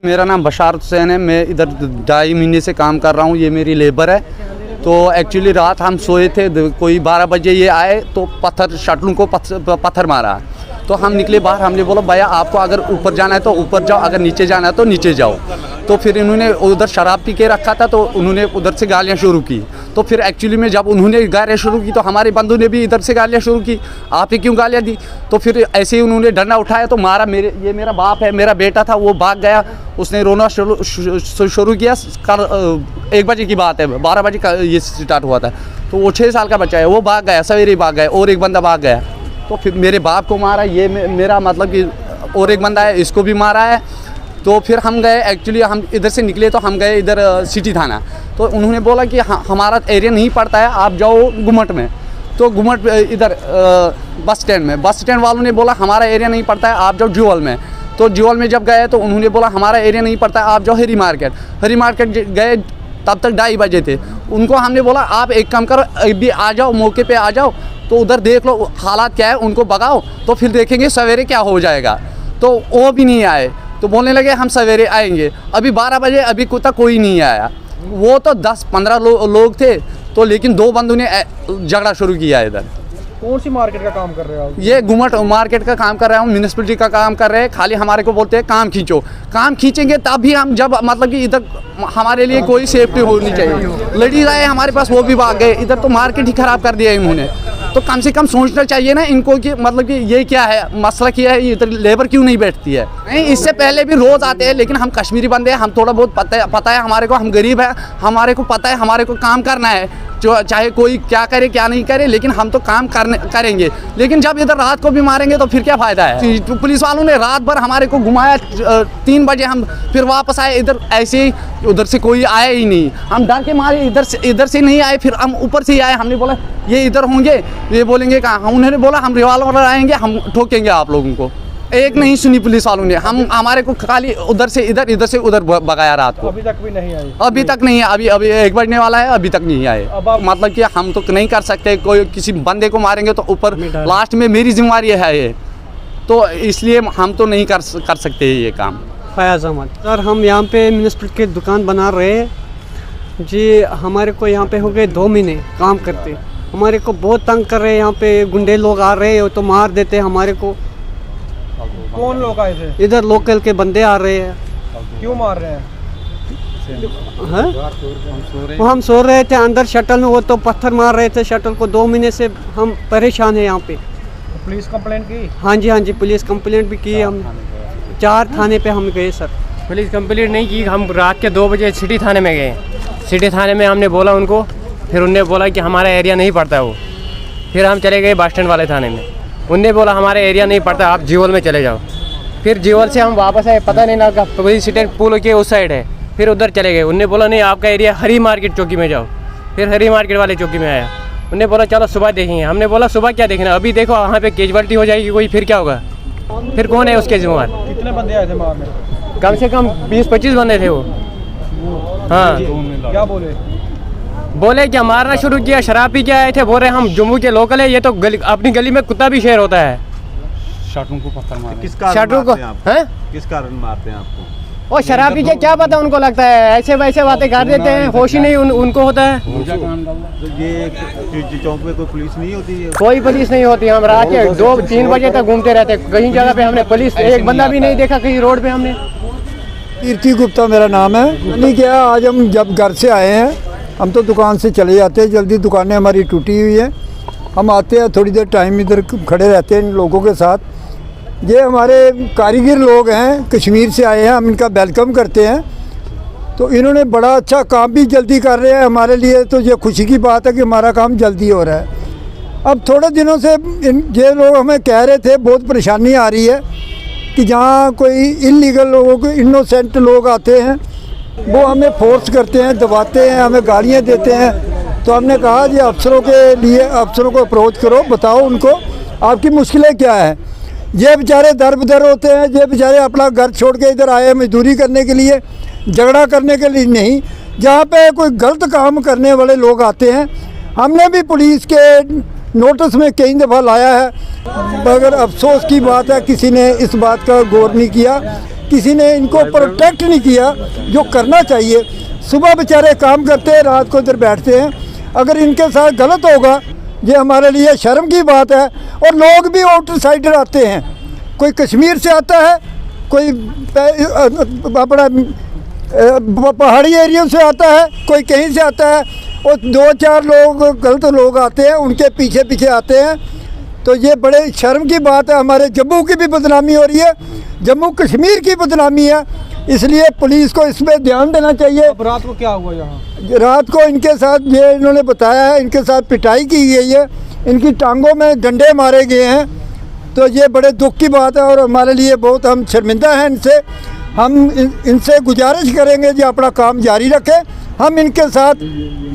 मेरा नाम बशार हुसैन है। मैं इधर 2.5 महीने से काम कर रहा हूँ। ये मेरी लेबर है। तो एक्चुअली रात हम सोए थे, कोई 12 बजे ये आए तो शटलों को पत्थर मारा। तो हम निकले बाहर, हमने बोला भैया आपको अगर ऊपर जाना है तो ऊपर जाओ, अगर नीचे जाना है तो नीचे जाओ। तो फिर इन्होंने उधर शराब पी के रखा था, तो उन्होंने उधर से गालियाँ शुरू की। तो फिर एक्चुअली में जब उन्होंने गालियाँ शुरू की तो हमारे बंधु ने भी इधर से गालियाँ शुरू की, आपने क्यों गालियाँ दी। तो फिर ऐसे ही उन्होंने डंडा उठाया तो मारा। ये मेरा बाप है, मेरा बेटा था, वो भाग गया, उसने रोना शुरू किया। कल 1 बजे की बात है, 12 बजे का ये स्टार्ट हुआ था। तो वो 6 साल का बच्चा है, वो भाग गया, सवेरे भाग गया, और एक बंदा भाग गया। तो फिर मेरे बाप को मारा, ये मेरा मतलब कि और एक बंदा है, इसको भी मारा है। तो फिर हम गए, एक्चुअली हम इधर से निकले तो हम गए इधर सिटी थाना। तो उन्होंने बोला कि हमारा एरिया नहीं पड़ता है, आप जाओ गुमट में। तो गुमट इधर बस स्टैंड वालों ने बोला हमारा एरिया नहीं पड़ता है, आप जाओ ज्यूअल में। तो ज्यूअल में जब गए तो उन्होंने बोला हमारा एरिया नहीं पड़ता है, आप जाओ हरी मार्केट गए। तब तक 2:30 बजे थे। उनको हमने बोला आप एक काम करो, अभी आ जाओ, मौके पे आ जाओ, तो उधर देख लो हालात क्या है, उनको भगाओ, तो फिर देखेंगे सवेरे क्या हो जाएगा। तो वो भी नहीं आए। तो बोलने लगे हम सवेरे आएंगे। अभी 12 बजे अभी तक कोई नहीं आया। वो तो 10-15 लोग थे। तो लेकिन 2 बंदों ने झगड़ा शुरू किया इधर। कौन सी मार्केट का काम कर रहे हो आप? ये गुमट मार्केट का काम कर रहा हूँ, म्यूनिसिपैलिटी का काम कर रहे हैं। खाली हमारे को बोलते हैं काम खींचो, काम खींचेंगे तब भी हम, जब मतलब कि इधर हमारे लिए कोई सेफ्टी होनी चाहिए। लेडीज आए हमारे पास, वो भी भाग गए। इधर तो मार्केट ही खराब कर दिया इन्होंने। तो कम से कम सोचना चाहिए ना इनको कि मतलब कि ये क्या है, मसला क्या है, इधर लेबर क्यों नहीं बैठती है। नहीं, इससे पहले भी रोज़ आते हैं, लेकिन हम कश्मीरी बंदे हैं, हम थोड़ा बहुत पता है हमारे को, हम गरीब है, हमारे को पता है हमारे को काम करना है, जो चाहे कोई क्या करे क्या नहीं करे, लेकिन हम तो काम करेंगे। लेकिन जब इधर रात को भी मारेंगे तो फिर क्या फ़ायदा है। तो पुलिस वालों ने रात भर हमारे को घुमाया। 3 बजे हम फिर वापस आए इधर, ऐसे ही उधर से कोई आया ही नहीं। हम डर के मारे इधर से नहीं आए, फिर हम ऊपर से ही आए। हमने बोला ये इधर होंगे, ये बोलेंगे कहाँ। उन्होंने बोला हम रिवाल्वर आएंगे, हम ठोकेंगे आप लोगों को। एक नहीं सुनी पुलिस वालों ने, हमारे को खाली उधर से इधर से उधर भगाया रात को। अभी तक भी नहीं आई? अभी तक नहीं है। अभी 1 बजने वाला है, अभी तक नहीं आए। मतलब कि हम तो नहीं कर सकते, कोई किसी बंदे को मारेंगे तो ऊपर लास्ट में मेरी जिम्मेवारी है ये, तो इसलिए हम तो नहीं कर सकते ये काम। फयाज अहमद सर, हम यहाँ पे म्यूनिसिपल की दुकान बना रहे हैं जी। हमारे को यहाँ पे हो गए 2 महीने काम करते। हमारे को बहुत तंग कर रहे हैं। यहाँ पे गुंडे लोग आ रहे हैं तो मार देते हैं हमारे को। कौन लोग आए थे? इधर लोकल के बंदे आ रहे हैं। क्यों मार रहे हैं? वो हम सो रहे थे अंदर शटल में, वो तो पत्थर मार रहे थे शटल को। 2 महीने से हम परेशान हैं यहाँ पे। पुलिस कंप्लेंट की? हाँ जी, पुलिस कंप्लेंट भी की। हम 4 थाने पे हम गए सर। पुलिस कंप्लेंट नहीं की, हम रात के 2 बजे सिटी थाने में गए। सिटी थाने में हमने बोला उनको, फिर उनने बोला कि हमारा एरिया नहीं पड़ता वो। फिर हम चले गए बस स्टैंड वाले थाने में, उनने बोला हमारा एरिया नहीं पड़ता, आप जीवल में चले जाओ। फिर जीवल से हम वापस आए, पता नहीं ना पुलिस स्टेशन पुल के उस साइड है, फिर उधर चले गए। उनने बोला नहीं आपका एरिया हरी मार्केट चौकी में जाओ। फिर हरी मार्केट वाले चौकी में आया, उनने बोला चलो सुबह देखेंगे। हमने बोला सुबह क्या देखना, अभी देखो वहाँ पे कैजुअलिटी हो जाएगी कोई, फिर क्या होगा, फिर कौन है उसके जिम्मेवार। कितने बंदे आए थे मारने? कम से कम 20-25 बंदे थे वो। हाँ, क्या बोले क्या मारना शुरू किया, शराब पी के आए थे, बोल रहे हम जम्मू के लोकल है, ये तो अपनी गली में कुत्ता भी शेर होता है। शटलों को पत्थर मारते। किस कारण मारते हैं आपको? और शराब पी के क्या पता उनको लगता है, ऐसे वैसे बातें कर देते हैं, होश ही नहीं उनको होता है। तो ये चौक में कोई पुलिस नहीं होती है? कोई पुलिस नहीं होती। हम रात के 2-3 बजे तक घूमते रहते, कहीं जगह पे हमने पुलिस एक बंदा भी नहीं देखा कहीं रोड पे हमने। कीर्ति गुप्ता मेरा नाम है। नहीं क्या, आज हम जब घर से आए हैं, हम तो दुकान से चले जाते हैं जल्दी, दुकानें हमारी टूटी हुई है। हम आते हैं थोड़ी देर टाइम इधर खड़े रहते हैं इन लोगों के साथ। ये हमारे कारीगर लोग हैं, कश्मीर से आए हैं, हम इनका वेलकम करते हैं। तो इन्होंने बड़ा अच्छा काम भी जल्दी कर रहे हैं हमारे लिए, तो ये खुशी की बात है कि हमारा काम जल्दी हो रहा है। अब थोड़े दिनों से ये लोग हमें कह रहे थे, बहुत परेशानी आ रही है कि जहाँ कोई इलीगल लोगों को, इनोसेंट लोग आते हैं, वो हमें फोर्स करते हैं, दबाते हैं, हमें गालियाँ देते हैं। तो हमने कहा जी अफसरों के लिए, अफसरों को अप्रोच करो, बताओ उनको आपकी मुश्किलें क्या है। ये बेचारे दर बदर होते हैं, ये बेचारे अपना घर छोड़ के इधर आए मजदूरी करने के लिए, झगड़ा करने के लिए नहीं। जहाँ पे कोई गलत काम करने वाले लोग आते हैं, हमने भी पुलिस के नोटिस में कई दफ़ा लाया है, मगर अफसोस की बात है किसी ने इस बात का गौर नहीं किया किसी ने इनको प्रोटेक्ट नहीं किया जो करना चाहिए। सुबह बेचारे काम करते हैं, रात को इधर बैठते हैं। अगर इनके साथ गलत होगा ये हमारे लिए शर्म की बात है। और लोग भी आउटसाइडर आते हैं, कोई कश्मीर से आता है, कोई अपना पहाड़ी एरिया से आता है, कोई कहीं से आता है, और 2-4 लोग गलत लोग आते हैं, उनके पीछे पीछे आते हैं। तो ये बड़े शर्म की बात है। हमारे जम्मू की भी बदनामी हो रही है, जम्मू कश्मीर की बदनामी है, इसलिए पुलिस को इसमें ध्यान देना चाहिए। अब रात को क्या हुआ यहाँ? रात को इनके साथ ये इन्होंने बताया है, इनके साथ पिटाई की गई है, इनकी टांगों में डंडे मारे गए हैं। तो ये बड़े दुख की बात है और हमारे लिए बहुत हम शर्मिंदा हैं इनसे। हम इनसे गुजारिश करेंगे जी अपना काम जारी रखें। हम इनके साथ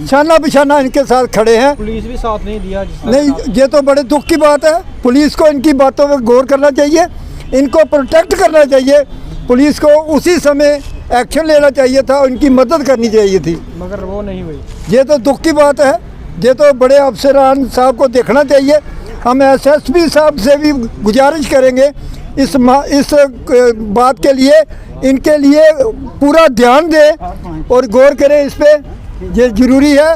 शाना बिशाना इनके साथ खड़े हैं। पुलिस भी साथ नहीं दिया नहीं, ये तो बड़े दुख की बात है। पुलिस को इनकी बातों पर गौर करना चाहिए, इनको प्रोटेक्ट करना चाहिए। पुलिस को उसी समय एक्शन लेना चाहिए था, उनकी मदद करनी चाहिए थी, मगर वो नहीं हुई। ये तो दुख की बात है। ये तो बड़े अफसरान साहब को देखना चाहिए। हम SSP साहब से भी गुजारिश करेंगे इस बात के लिए, इनके लिए पूरा ध्यान दें और गौर करें इस पे, ये ज़रूरी है।